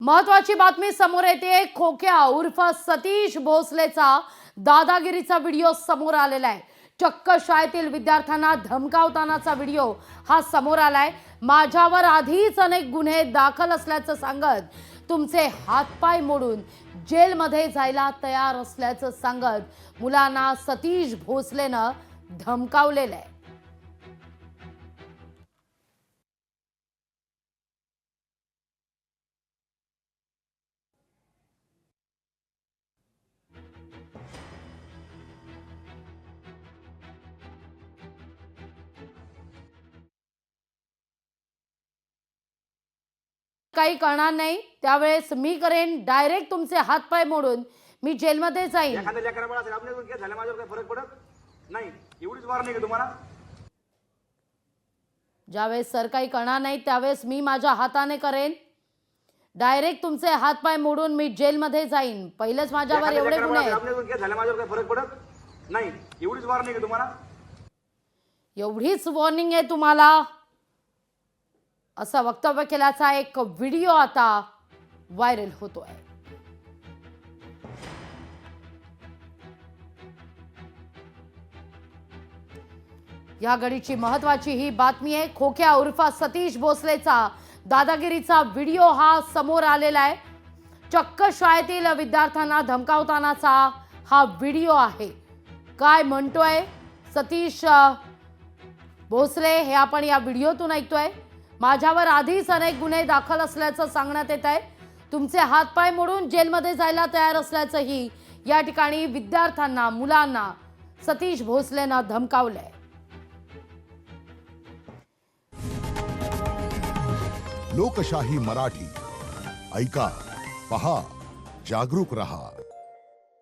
महत्वाची बातमी समोर येते। खोक्या उर्फ सतीश भोसलेचा दादागिरीचा व्हिडिओ समोर आलेला आहे। चक्क शाळेतील विद्यार्थ्यांना धमकावतानाचा व्हिडिओ हा समोर आलाय। माझ्यावर आधीच अनेक गुन्हे दाखल असल्याचं सांगत तुमचे हातपाय मोडून जेलमध्ये जायला तयार असल्याचं सांगत मुलांना सतीश भोसलेनं धमकावलेलं आहे। काही करणार नाही त्यावेळेस मी करेन डायरेक्ट तुमचे हातपाय मोडून मी जेलमध्ये जाईन। एखाद्या लेकराबाळा असेल आपल्या काय झालं माझ्यावर काय फरक पडत नाही, एवढीच वारणी आहे तुम्हाला। ज्यावेळेस सर काही करणार नाही त्यावेळेस मी माझ्या हाताने करेन डायरेक्ट तुमचे हातपाय मोडून मी जेलमध्ये जाईन। पहिलेच माझ्यावर एवढे गुन्हे आहेत, आपल्या काय झालं माझ्यावर काय फरक पडत नाही, एवढीच वारणी आहे तुम्हाला। एवढीच वॉर्निंग आहे तुम्हाला असं वक्तव्य केल्याचा एक व्हिडिओ आता व्हायरल होतोय। या घडीची महत्वाची ही बातमी आहे। खोक्या उर्फ सतीश भोसलेचा दादागिरीचा व्हिडिओ हा समोर आलेला आहे। चक्क शाळेतील विद्यार्थ्यांना धमकावतानाचा हा व्हिडिओ आहे। काय म्हणतोय सतीश भोसले हे आपण या व्हिडिओतून ऐकतोय। माझ्यावर आधीच अनेक गुन्हे दाखल असल्याचं सांगण्यात येत आहे। तुमचे हातपाय मोडून जेलमध्ये जायला तयार असल्याचंही या ठिकाणी विद्यार्थ्यांना मुलांना सतीश भोसलेनं धमकावलंय। लोकशाही मराठी ऐका, पहा, जागरूक रहा।